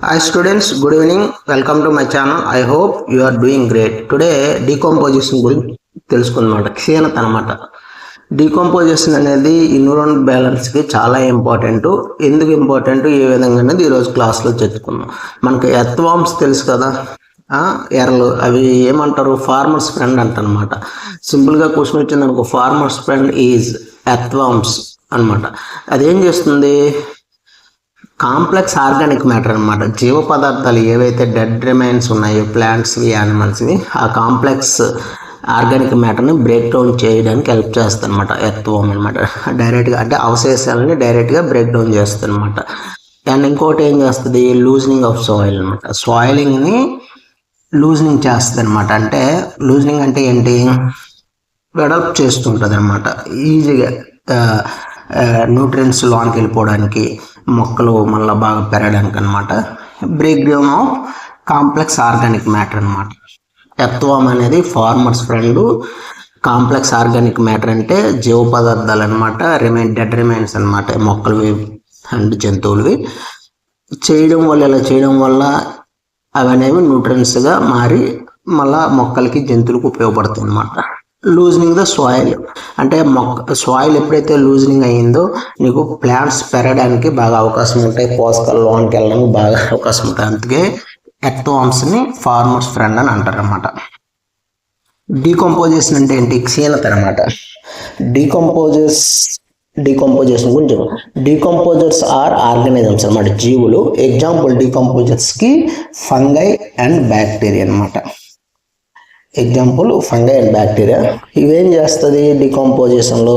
Hi students, good evening. Welcome to my channel. I hope you are doing great. Today decomposition గురించి తెలుసుకుందామాట. క్షీణత అనమాట. Decomposition అనేది neuron బ్యాలెన్స్కి చాలా important. ఎందుకు important, ఏ విధంగా అనేది ఈరోజు క్లాస్లో చెప్పుకుందాం. మనకి ఎర్త్వామ్స్ తెలుసు కదా, ఎర్రలు అవి ఏమంటారు, ఫార్మర్స్ ఫ్రెండ్ అంటనమాట. సింపుల్గా క్వశ్చన్ వచ్చింది అనుకో, ఫార్మర్స్ ఫ్రెండ్ ఈజ్ ఎర్త్వామ్స్ అనమాట. అదేం చేస్తుంది, కాంప్లెక్స్ ఆర్గానిక్ మ్యాటర్ అనమాట. జీవ పదార్థాలు ఏవైతే డెడ్ రిమైన్స్ ఉన్నాయో, ప్లాంట్స్వి, యానిమల్స్వి, ఆ కాంప్లెక్స్ ఆర్గానిక్ మ్యాటర్ని బ్రేక్ డౌన్ చేయడానికి హెల్ప్ చేస్తుంది అనమాట ఎర్త్వామ్ అనమాట. డైరెక్ట్గా అంటే అవశేషాలని డైరెక్ట్గా బ్రేక్ డౌన్ చేస్తుంది అనమాట. అండ్ ఇంకోటి ఏం చేస్తుంది, లూజనింగ్ ఆఫ్ సాయిల్ అనమాట. సాయిలింగ్ని లూజనింగ్ చేస్తుంది అనమాట. అంటే లూజనింగ్ అంటే ఏంటి, వెడల్ప్ చేస్తుంటుంది అనమాట. ఈజీగా న్యూట్రియన్స్ లోనికి వెళ్ళిపోవడానికి, మొక్కలు మళ్ళీ బాగా పెరగడానికి అనమాట. Break down of complex organic matter అనమాట. ఎర్త్వామ్ అనేది farmers friend. Complex organic matter అంటే జీవ పదార్థాలు అనమాట, డెడ్ రిమైన్స్ అనమాట, మొక్కలవి అండ్ జంతువులవి. ఇలా చేయడం వల్ల అవి అనేవి న్యూట్రియన్స్గా మారి మళ్ళీ మొక్కలకి, జంతువులకు ఉపయోగపడుతుంది అనమాట. లూజనింగ్ ద సాయిల్ అంటే సాయిల్ ఎప్పుడైతే లూజనింగ్ అయ్యిందో నీకు ప్లాంట్స్ పెరగడానికి బాగా అవకాశం ఉంటాయి, పోషకాలు లోనికి వెళ్ళడానికి బాగా అవకాశం ఉంటాయి. అందుకే ఎర్త్వామ్స్ని ఫార్మర్స్ ఫ్రెండ్ అని అంటారు అనమాట. డీకంపోజిషన్ అంటే ఏంటి, క్షీణత అనమాట. డీకంపోజిషన్ గురించి, డీకంపోజర్స్ ఆర్ ఆర్గానిజమ్స్ అనమాట, జీవులు. ఎగ్జాంపుల్ డీకంపోజర్స్కి ఫంగై అండ్ బ్యాక్టీరియా అనమాట. Example fungi and bacteria. ఇవేం చేస్తుంది డీకంపోజిషన్లో,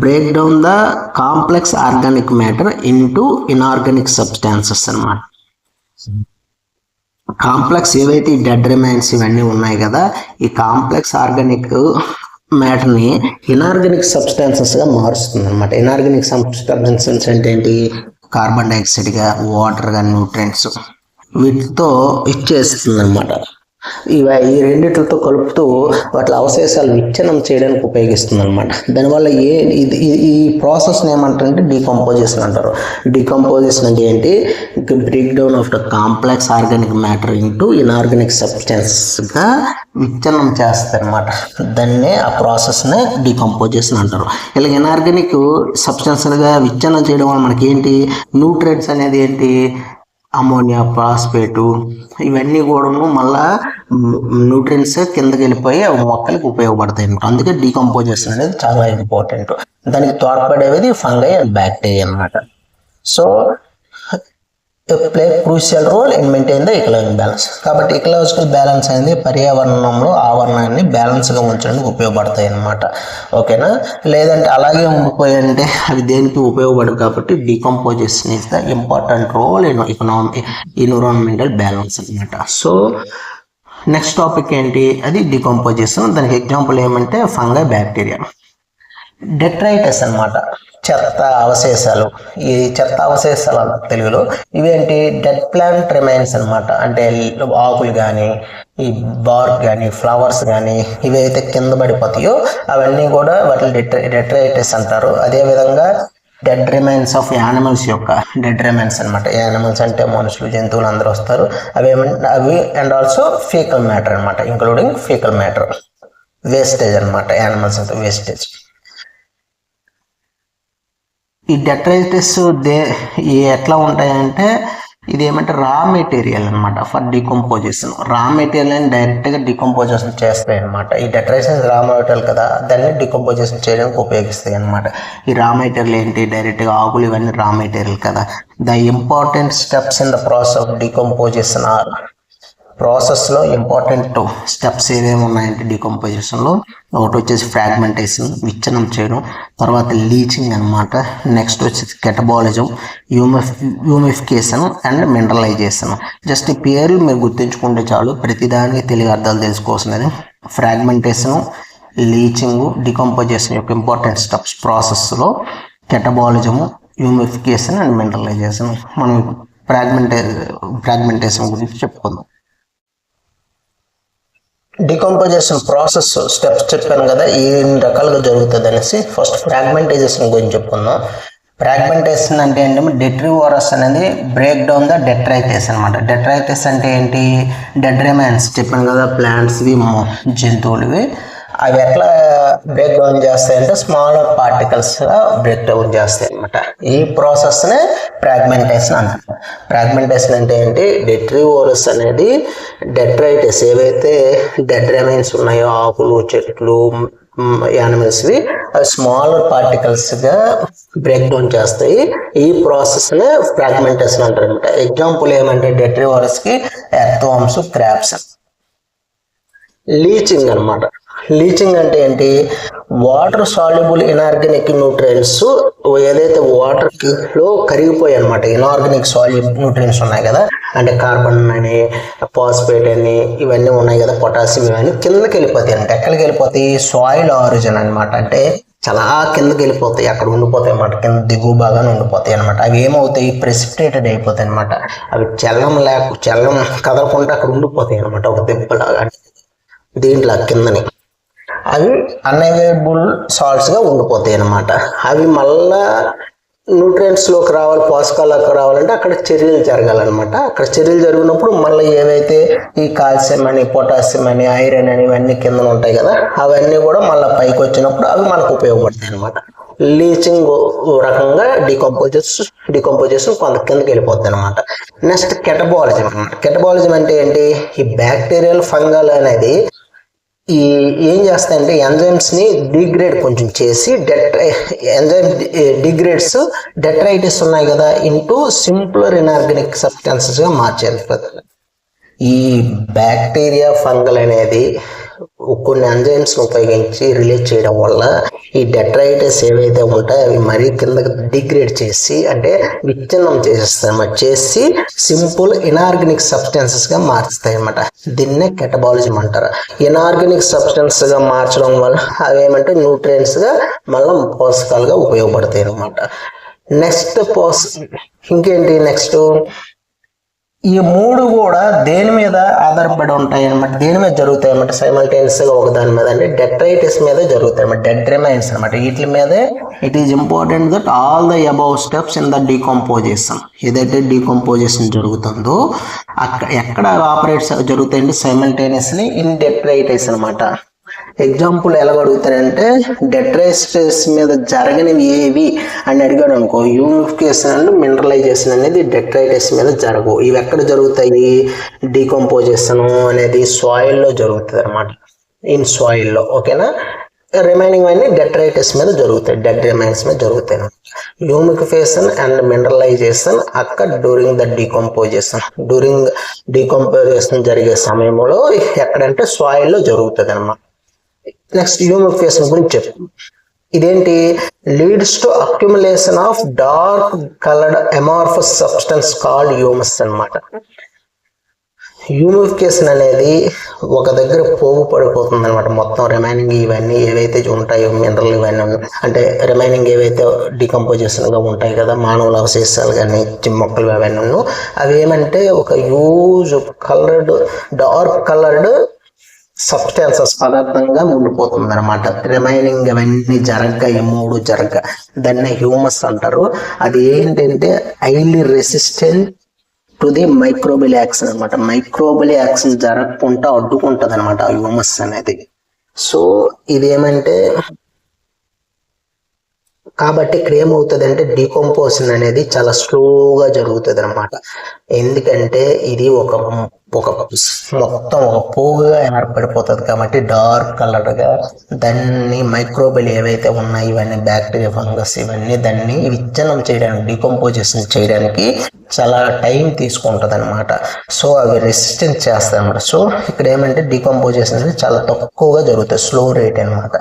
break down the complex organic matter into inorganic substances అనమాట. కాంప్లెక్స్ ఏవైతే డెడ్ రిమైన్స్ ఇవన్నీ ఉన్నాయి కదా, ఈ కాంప్లెక్స్ ఆర్గానిక్ మ్యాటర్ని ఇన్ఆర్గానిక్ సబ్స్టాన్సెస్గా మారుస్తుంది అనమాట. ఇన్ఆర్గానిక్ సబ్స్టాన్సెస్ అంటే ఏంటి, కార్బన్ డైఆక్సైడ్గా, వాటర్గా, న్యూట్రియంట్స్ వీటితో ఇచ్చేస్తుంది అనమాట. ఈ రెండిటితో కలుపుతూ వాటి అవశేషాలు విచ్ఛిన్నం చేయడానికి ఉపయోగిస్తుంది అనమాట. దానివల్ల ఈ ప్రాసెస్ని ఏమంటారంటే డీకంపోజిషన్ అంటారు. డీకంపోజిషన్ అంటే ఏంటి, break down of the complex organic matter into inorganic సబ్స్టెన్స్గా విచ్ఛిన్నం చేస్తారు అనమాట. దాన్నే ఆ ప్రాసెస్నే డీకంపోజిషన్ అంటారు. ఇలా ఇన్ఆర్గానిక్ సబ్స్టెన్స్గా విచ్ఛిన్నం చేయడం వల్ల మనకి ఏంటి, న్యూట్రియంట్స్ అనేది ఏంటి, అమోనియా, ఫాస్ఫేటు, ఇవన్నీ కూడా మళ్ళా న్యూట్రియన్స్ కిందకి వెళ్ళిపోయి అవి మొక్కలకి ఉపయోగపడతాయి అన్నమాట. అందుకే డీకంపోజిషన్ అనేది చాలా ఇంపార్టెంట్. దానికి తోడ్పడేది ఫంగై అండ్ బ్యాక్టీరియా అనమాట. So play crucial role in maintain the ecological balance. కాబట్టి ఇకలాజికల్ బ్యాలెన్స్ అనేది పర్యావరణంలో ఆవరణాన్ని బ్యాలెన్స్గా ఉంచడానికి ఉపయోగపడతాయి అన్నమాట. ఓకేనా, లేదంటే అలాగే ఉండిపోయంటే అవి దేనికి ఉపయోగపడదు. కాబట్టి decomposition is the important role in environmental balance అనమాట. సో నెక్స్ట్ టాపిక్ ఏంటి, అది డీకంపోజిషన్. దానికి ఎగ్జాంపుల్ ఏమంటే ఫంగై, బ్యాక్టీరియా. డెట్రైటస్ అనమాట, చెత్త అవశేషాలు. ఈ చెత్త అవశేషాలు తెలుగులో ఇవేంటి, డెడ్ ప్లాంట్ రిమైన్స్ అనమాట. అంటే ఆకులు కానీ, ఈ బార్క్ కానీ, ఫ్లవర్స్ కానీ ఇవైతే కింద పడిపోతాయో అవన్నీ కూడా వాటిని డెట్రైటస్ అంటారు. అదేవిధంగా డెడ్ రిమైన్స్ ఆఫ్ యానిమల్స్ యొక్క డెడ్ రిమైన్స్ అనమాట. యానిమల్స్ అంటే మనుషులు, జంతువులు అందరూ వస్తారు. అవి అండ్ ఆల్సో ఫీకల్ మ్యాటర్ అనమాట, ఇంక్లూడింగ్ ఫీకల్ మ్యాటర్, వేస్టేజ్ అనమాట. యానిమల్స్ అంటే వేస్టేజ్. ఈ డెట్రైటస్ ఎట్లా ఉంటాయంటే ఇది ఏమంటే రా మెటీరియల్ అనమాట ఫర్ డీకంపోజిషన్. రా మెటీరియల్ అని డైరెక్ట్గా డీకంపోజిషన్ చేస్తాయి అనమాట. ఈ డెట్రైటస్ రా మెటీరియల్ కదా, దాన్ని డీకంపోజిషన్ చేయడానికి ఉపయోగిస్తాయి అనమాట. ఈ రా మెటీరియల్ ఏంటి, డైరెక్ట్గా ఆకులు ఇవన్నీ రా మెటీరియల్ కదా. The important steps in the process of decomposition are, ప్రాసెస్లో ఇంపార్టెంట్ స్టెప్స్ ఏమేమి ఉన్నాయంటే డీకంపోజిషన్లో, ఒకటి వచ్చేసి ఫ్రాగ్మెంటేషన్, విచ్ఛిన్నం చేయడం, తర్వాత లీచింగ్ అనమాట, నెక్స్ట్ వచ్చేసి catabolism, humification and mineralization. Just ఈ పేర్లు మీరు గుర్తుంచుకుంటే చాలు, ప్రతిదానికి తెలుగు అర్థాలు తెలుసుకోవాల్సినది. ఫ్రాగ్మెంటేషన్, లీచింగ్, డీకంపోజిషన్ యొక్క ఇంపార్టెంట్ స్టెప్స్ ప్రాసెస్లో కెటబాలిజము, హ్యూమిఫికేషన్ అండ్ మినరలైజేషన్. మనం ఫ్రాగ్మెంటేషన్ గురించి చెప్పుకుందాం. డీకంపోజిషన్ ప్రాసెస్ స్టెప్స్ చెప్పాను కదా, ఏ రకాలుగా జరుగుతుంది అనేసి. ఫస్ట్ ఫ్రాగ్మెంటైజేషన్ గురించి చెప్పుకుందాం. ఫ్రాగ్మెంటేషన్ అంటే ఏంటంటే డెట్రివోరస్ అనేది బ్రేక్ డౌన్ ద డెట్రైటిస్ అనమాట. డెట్రైటిస్ అంటే ఏంటి? డెడ్ రిమైన్స్ చెప్పాను కదా, ప్లాంట్స్వి జంతువులవి. అవి ఎట్లా బ్రేక్ డౌన్ చేస్తాయంటే స్మాలర్ పార్టికల్స్గా బ్రేక్ డౌన్ చేస్తాయి అనమాట. ఈ ప్రాసెస్నే ఫ్రాగ్మెంటేషన్ అంటారు. ఫ్రాగ్మెంటేషన్ అంటే ఏంటి? డెట్రివోరస్ అనేది డెట్రైటిస్ ఏవైతే డెడ్ రిమైన్స్ ఉన్నాయో, ఆకులు, చెట్లు, యానిమల్స్వి, అవి స్మాలర్ పార్టికల్స్గా బ్రేక్ డౌన్ చేస్తాయి. ఈ ప్రాసెస్నే ఫ్రాగ్మెంటేషన్ అంటారు అనమాట. ఎగ్జాంపుల్ ఏమంటే డెట్రివోరస్కి ఎర్త్వార్మ్స్, క్రాబ్స్. లీచింగ్ అనమాట. లీచింగ్ అంటే ఏంటి? వాటర్ సాల్యుబుల్ ఇనార్గానిక్ న్యూట్రియన్స్ ఏదైతే వాటర్లో కరిగిపోయాయి అనమాట. ఇనార్గానిక్ సాల్యుబుల్ న్యూట్రియన్స్ ఉన్నాయి కదా, అంటే కార్బన్ అని, ఫాస్ఫేట్ అని, ఇవన్నీ ఉన్నాయి కదా, పొటాషియం, ఇవన్నీ కిందకి వెళ్ళిపోతాయి అంటే ఎక్కడికి వెళ్ళిపోతాయి? సాయిల్ ఆరిజిన్ అనమాట. అంటే చాలా కిందకి వెళ్ళిపోతాయి, అక్కడ ఉండిపోతాయి అన్నమాట, కింద దిగువ భాగాన్ని ఉండిపోతాయి అనమాట. అవి ఏమవుతాయి? ప్రెసిపిటేటెడ్ అయిపోతాయి అనమాట. అవి చల్లం కదలకుండా అక్కడ ఉండిపోతాయి అనమాట, ఒక దెబ్బలాగా దీంట్లో కిందని. అవి అన్అవైలబుల్ సాల్ట్స్గా ఉండిపోతాయి అన్నమాట. అవి మళ్ళా న్యూట్రియంట్స్లోకి రావాలి, పోషకాలకు రావాలంటే అక్కడ చర్యలు జరగాలన్నమాట. అక్కడ చర్యలు జరిగినప్పుడు మళ్ళీ ఏవైతే ఈ కాల్షియం అని, పొటాషియం అని, ఐరన్ అని ఇవన్నీ కింద ఉంటాయి కదా, అవన్నీ కూడా మళ్ళీ పైకి వచ్చినప్పుడు అవి మనకు ఉపయోగపడతాయి అనమాట. లీచింగ్ రకంగా డికంపోజేషన్ కొంత కిందకి వెళ్ళిపోతుంది అనమాట. నెక్స్ట్ కెటబాలిజం అనమాట. కెటబాలిజం అంటే ఏంటి? ఈ బ్యాక్టీరియల్, ఫంగల్ అనేది ఏం చేస్తాయంటే ఎంజైమ్స్ని డిగ్రేడ్ కొంచెం చేసి ఎంజైమ్ డిగ్రేడ్స్ డెట్రైటిస్ ఉన్నాయి కదా ఇంటూ సింపులర్ ఇనార్గానిక్ సబ్స్టాన్సెస్గా మార్చేది. ఈ బ్యాక్టీరియా, ఫంగల్ అనేది కొన్ని ఎంజైమ్స్ని ఉపయోగించి రిలీజ్ చేయడం వల్ల ఈ డెట్రైటిస్ ఏవైతే ఉంటాయో అవి మరీ కిందకి డిగ్రేడ్ చేసి, అంటే విచ్ఛిన్నం చేసేస్తాయి అన్నమాట, చేసి సింపుల్ ఇనార్గానిక్ సబ్స్టెన్సెస్గా మార్చుతాయి అన్నమాట. దీన్నే కెటబాలిజం అంటారు. ఇనార్గానిక్ సబ్స్టెన్స్గా మార్చడం వల్ల అవి ఏమంటే న్యూట్రియంట్స్గా మళ్ళీ పోషకాలుగా ఉపయోగపడతాయి అన్నమాట. నెక్స్ట్ ఇంకేంటి? నెక్స్ట్ ఈ మూడు కూడా దేని మీద ఆధారపడి ఉంటాయి అనమాట, దేని మీద జరుగుతాయి అనమాట సైమల్టేనియస్గా ఒక దాని మీద, అంటే డెట్రైటిస్ మీద జరుగుతాయి అనమాట, డెడ్ రిమైన్స్ అనమాట. వీటి మీదే it is important that all the above steps in the decomposition, ఏదైతే డీకంపోజిషన్ జరుగుతుందో ఎక్కడ ఆపరేట్స్ జరుగుతాయంటే సైమల్టేనియస్లీ ఇన్ డెట్రైటిస్ అనమాట. ఎగ్జాంపుల్ ఎలా అడుగుతారంటే డెట్రైటిస్ మీద జరగనివి ఏవి అని అడిగాడు అనుకో, హ్యూమిఫికేషన్ అండ్ మినరలైజేషన్ అనేది డెట్రైటిస్ మీద జరగవు. ఇవి ఎక్కడ జరుగుతాయి? డీకంపోజిషన్ అనేది సాయిల్లో జరుగుతుంది అనమాట, ఇన్ సాయిల్లో. ఓకేనా? రిమైనింగ్ అన్ని డెట్రైటిస్ మీద జరుగుతాయి, డెడ్ రిమైన్స్ మీద జరుగుతాయి. హ్యూమిఫికేషన్ అండ్ మినరలైజేషన్ అక్కడ డ్యూరింగ్ ద డీకంపోజిషన్ జరిగే సమయంలో ఎక్కడంటే సాయిల్లో జరుగుతుంది అనమాట. నెక్స్ట్ హ్యూమిఫికేషన్ గురించి చెప్పు. ఇదేంటి? Leads to accumulation of dark coloured amorphous substance called humus అనమాట. హ్యూమిఫికేషన్ అనేది ఒక దగ్గర పోగు పడిపోతుంది అనమాట. మొత్తం రిమైనింగ్ ఇవన్నీ ఏవైతే ఉంటాయో మినరల్ ఇవన్నీ, అంటే రిమైనింగ్ ఏవైతే డీకంపోజిషన్గా ఉంటాయి కదా, మానవుల అవశేషాలు కానీ మొక్కలు అవన్నీ, అవి ఏమంటే ఒక huge coloured, dark coloured substances పదార్థంగా ఉండిపోతుంది అనమాట. రిమైనింగ్ అవన్నీ ఈ మూడు దాన్ని హ్యూమస్ అంటారు. అది ఏంటంటే highly resistant to the microbial action అనమాట. మైక్రోబియల్ యాక్షన్ జరగకుండా అడ్డుకుంటుంది అనమాట ఆ హ్యూమస్ అనేది. సో ఇదేమంటే కాబట్టి ఇక్కడ ఏమవుతుంది అంటే డీకంపోజిషన్ అనేది చాలా స్లోగా జరుగుతుంది అనమాట. ఎందుకంటే ఇది ఒక మొత్తం ఒక పోగుగా ఏర్పడిపోతుంది కాబట్టి డార్క్ కలర్గా దాన్ని మైక్రోబియల్ ఏవైతే ఉన్నాయో ఇవన్నీ బ్యాక్టీరియా, ఫంగస్ ఇవన్నీ దాన్ని విచ్ఛిన్నం చేయడానికి, డీకంపోజిషన్ చేయడానికి చాలా టైం తీసుకుంటుంది అనమాట. సో అవి రెసిస్టెన్స్ చేస్తాయి అనమాట. సో ఇక్కడ ఏమంటే డీకంపోజిషన్ అనేది చాలా తక్కువగా జరుగుతుంది, స్లో రేట్ అనమాట.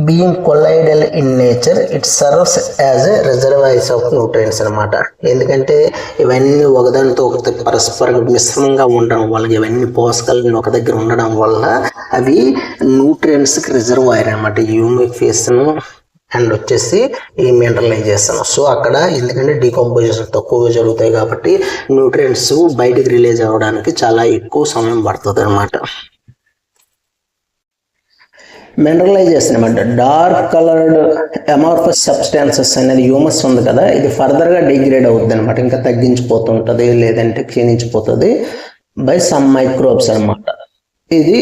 Being colloidal in nature, it serves as a reservoirs of nutrients అనమాట. ఎందుకంటే ఇవన్నీ ఒకదానితో ఒకటి పరస్పర మిశ్రమంగా ఉండడం వల్ల, ఇవన్నీ పోషకాలు ఒక దగ్గర ఉండడం వల్ల అవి న్యూట్రియంట్స్కి రిజర్వాయర్ అనమాట. హ్యూమిఫికేషన్ అండ్ వచ్చేసి ఈ మినరలైజేషన్. సో అక్కడ ఎందుకంటే డీకంపోజిషన్ తక్కువగా జరుగుతాయి కాబట్టి న్యూట్రియంట్స్ బయటికి రిలీజ్ అవ్వడానికి చాలా ఎక్కువ సమయం పడుతుంది అనమాట. మినరలైజేషన్ అనమాట. డార్క్ కలర్డ్ అమార్ఫస్ సబ్స్టాన్సెస్ అనేది హ్యూమస్ ఉంది కదా, ఇది ఫర్దర్గా డిగ్రేడ్ అవుతుంది అనమాట, ఇంకా తగ్గించిపోతుంటుంది లేదంటే క్షీణించిపోతుంది బై సమ్ మైక్రోబ్స్ అనమాట. ఇది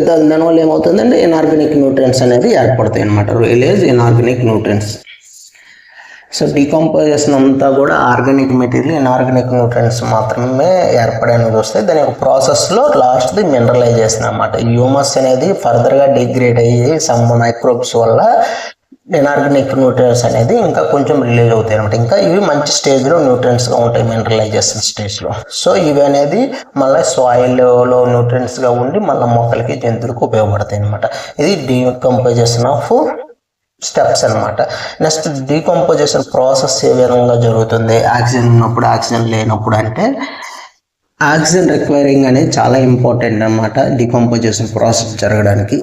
దానివల్ల ఏమవుతుందంటే ఇన్ఆర్గానిక్ న్యూట్రియన్స్ అనేది ఏర్పడతాయి అనమాట, release inorganic nutrients. So decomposition అంతా కూడా ఆర్గానిక్ మెటీరియల్, ఇన్ఆర్గానిక్ న్యూట్రియన్స్ మాత్రమే ఏర్పడేది వస్తాయి. దాని యొక్క ప్రాసెస్లో లాస్ట్ది మినరలైజేషన్ అనమాట. హ్యూమస్ అనేది ఫర్దర్గా డిగ్రేడ్ అయ్యి సమ్ మైక్రోబ్స్ వల్ల ఇన్ఆర్గానిక్ న్యూట్రియన్స్ అనేది ఇంకా కొంచెం రిలీజ్ అవుతాయి అనమాట. ఇంకా ఇవి మంచి స్టేజ్లో న్యూట్రియన్స్గా ఉంటాయి మినరలైజేషన్ స్టేజ్లో. సో ఇవి అనేది మళ్ళీ సాయిల్లో న్యూట్రియన్స్గా ఉండి మళ్ళీ మొక్కలకి జంతువులకు ఉపయోగపడతాయి అనమాట. ఇది డీకంపోజిషన్ ఆఫ్ స్టెప్స్ అనమాట. నెక్స్ట్ డీకంపోజిషన్ ప్రాసెస్ ఏ విధంగా జరుగుతుంది, ఆక్సిజన్ ఉన్నప్పుడు ఆక్సిజన్ లేనప్పుడు అంటే ఆక్సిజన్ రిక్వైరింగ్ అనేది చాలా ఇంపార్టెంట్ అనమాట డీకంపోజిషన్ ప్రాసెస్ జరగడానికి.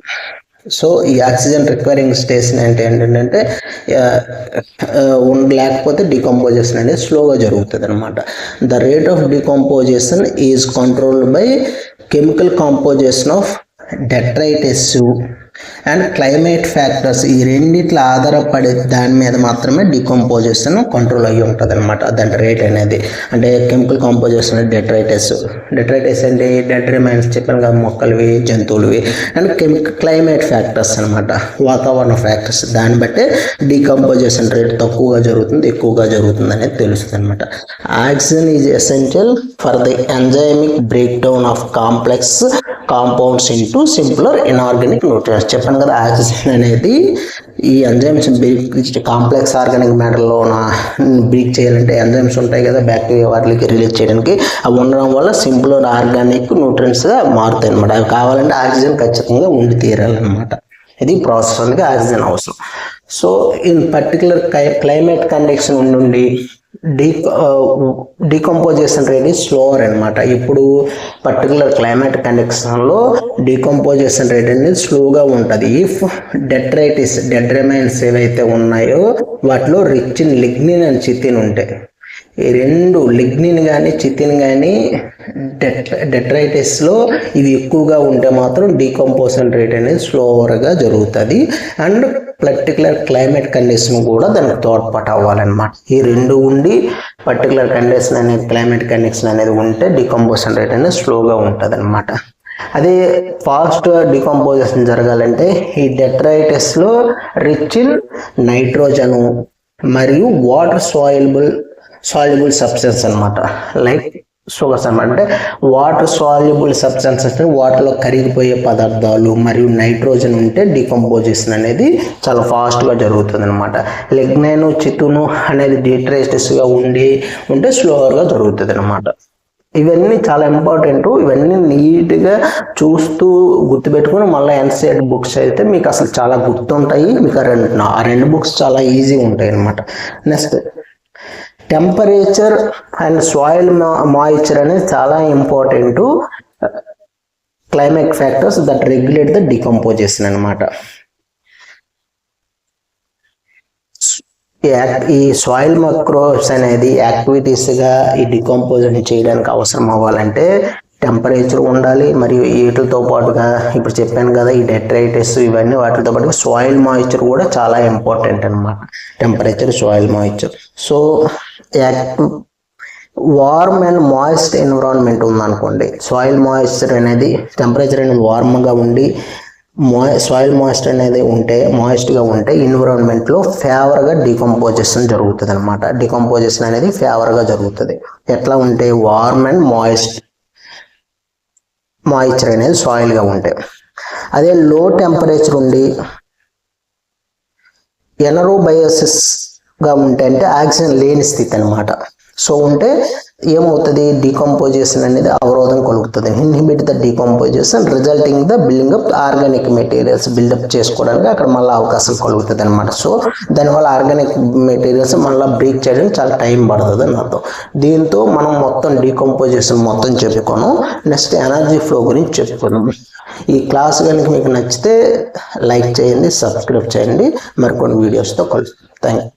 సో ఈ ఆక్సిజన్ రిక్వైరింగ్ స్టేషన్ అంటే ఏంటంటే లేకపోతే డీకంపోజిషన్ అనేది స్లోగా జరుగుతుంది అనమాట. The rate of decomposition is controlled by chemical composition of detritus and climate factors. ఈ రెండిట్ల ఆధారపడే దాని మీద మాత్రమే డీకంపోజిషన్ కంట్రోల్ అయ్యి ఉంటుంది అనమాట. దాని రేట్ అనేది అంటే కెమికల్ కాంపోజిషన్ డెట్రైటిస్ అంటే డెడ్ రిమైన్స్ చెప్పాను కదా, మొక్కలవి జంతువులవి. అండ్ క్లైమేట్ ఫ్యాక్టర్స్ అనమాట, వాతావరణ ఫ్యాక్టర్స్. దాన్ని బట్టే డీకంపోజిషన్ రేట్ తక్కువగా జరుగుతుంది ఎక్కువగా జరుగుతుంది అనేది తెలుస్తుంది అనమాట. Oxygen is essential for the enzymic break down of complex compounds into simpler inorganic nutrients. చెప్పాను కదా, ఆక్సిజన్ అనేది ఈ ఎంజైమ్స్ కాంప్లెక్స్ ఆర్గానిక్ మ్యాటర్లో బ్రేక్ చేయాలంటే ఎంజైమ్స్ ఉంటాయి కదా బ్యాక్టీరియా, వాటికి రిలీజ్ చేయడానికి అవి ఉండడం వల్ల సింప్లర్ ఆర్గానిక్ న్యూట్రియన్స్గా మారుతాయి అనమాట. అవి కావాలంటే ఆక్సిజన్ ఖచ్చితంగా ఉండి తీరాలన్నమాట. ఇది ప్రాసెస్ అందుకే ఆక్సిజన్ అవసరం. So in particular climate condition ఉండి డీకంపోజిషన్ రేట్ ఈజ్ స్లోవర్ అనమాట. ఇప్పుడు పర్టికులర్ క్లైమేట్ కండిషన్లో డీకంపోజిషన్ రేట్ అనేది స్లోగా ఉంటుంది. ఇఫ్ డెడ్ రిమైన్స్ ఏవైతే ఉన్నాయో వాటిలో రిచ్ ఇన్ లిగ్నిన్ అండ్ చితిన్ ఉంటాయి. ఈ రెండు లిగ్నిన్ కానీ చితిన్ కానీ డెట్రైటిస్లో ఇవి ఎక్కువగా ఉంటే మాత్రం డీకంపోజిషన్ రేట్ అనేది స్లోవర్గా జరుగుతుంది. అండ్ పర్టికులర్ క్లైమేట్ కండిషన్ కూడా దానికి తోడ్పాటు అవ్వాలన్నమాట. ఈ రెండు ఉండి పర్టికులర్ కండిషన్ అనేది క్లైమేట్ కండిషన్ అనేది ఉంటే డీకంపోజిషన్ రేట్ అనేది స్లోగా ఉంటుంది అనమాట. అదే ఫాస్ట్ డీకంపోజిషన్ జరగాలంటే ఈ డెట్రైటిస్లో రిచ్ ఇన్ నైట్రోజను మరియు వాటర్ సాల్యుబుల్ సబ్స్టెన్స్ అనమాట, లైక్ షుగర్స్ అనమాట. అంటే వాటర్ సాల్యుబుల్ సబ్స్టెన్సెస్ వాటర్లో కరిగిపోయే పదార్థాలు మరియు నైట్రోజన్ ఉంటే డీకంపోజిషన్ అనేది చాలా ఫాస్ట్గా జరుగుతుంది అనమాట. లిగ్నైన్ చితును అనేది డీట్రైటిస్గా ఉంటే స్లోవర్గా జరుగుతుంది అనమాట. ఇవన్నీ చాలా ఇంపార్టెంట్. ఇవన్నీ నీట్గా చూస్తూ గుర్తుపెట్టుకుని మళ్ళీ ఎన్సీఆర్టీ బుక్స్ అయితే మీకు అసలు చాలా గుర్తుంటాయి. మీకు ఆ రెండు బుక్స్ చాలా ఈజీగా ఉంటాయి అనమాట. Next temperature and soil moisture అనేది చాలా important climate factors that regulate the decomposition అనమాట. ఈ సాయిల్ మైక్రోబ్స్ అనేది యాక్టివిటీస్గా ఈ డీకంపోజిషన్ చేయడానికి అవసరం అవ్వాలంటే టెంపరేచర్ ఉండాలి. మరియు వీటితో పాటుగా ఇప్పుడు చెప్పాను కదా ఈ డెట్రైటిస్ ఇవన్నీ వాటితో పాటుగా సాయిల్ మాయిశ్చర్ కూడా చాలా ఇంపార్టెంట్ అనమాట. Temperature, soil moisture. So warm and moist environment ఉందనుకోండి, సాయిల్ మాయిశ్చర్ అనేది టెంపరేచర్ అనేది వార్మ్గా ఉండి సాయిల్ మాయిస్ట్గా ఉంటే ఎన్విరాన్మెంట్లో ఫేవర్గా డీకంపోజిషన్ జరుగుతుంది అనమాట. డీకంపోజిషన్ అనేది ఫేవర్గా జరుగుతుంది. ఎట్లా ఉంటే వార్మ్ అండ్ మాయిశ్చర్ అనేది సాయిల్గా ఉంటాయి. అదే లో టెంపరేచర్ ఉండి ఎనరోబయోసిస్గా ఉంటే అంటే ఆక్సిజన్ లేని స్థితి అనమాట. సో ఉంటే ఏమవుతుంది, డీకంపోజిషన్ అనేది అవరోధం కలుగుతుంది. Inhibit the decomposition resulting the building up organic materials buildup చేసుకోవడానికి అక్కడ మళ్ళీ అవకాశం కలుగుతుంది అనమాట. సో దానివల్ల ఆర్గానిక్ మెటీరియల్స్ మళ్ళీ బ్రేక్ చేయడానికి చాలా టైం పడుతుంది అని అర్థం. దీంతో మనం మొత్తం డీకంపోజిషన్ మొత్తం చెప్పుకోను. నెక్స్ట్ ఎనర్జీ ఫ్లో గురించి చెప్పుకున్నాం. ఈ క్లాస్ కనుక మీకు నచ్చితే లైక్ చేయండి, సబ్స్క్రైబ్ చేయండి. మరికొన్ని వీడియోస్తో కలుస్తాం. Thank you.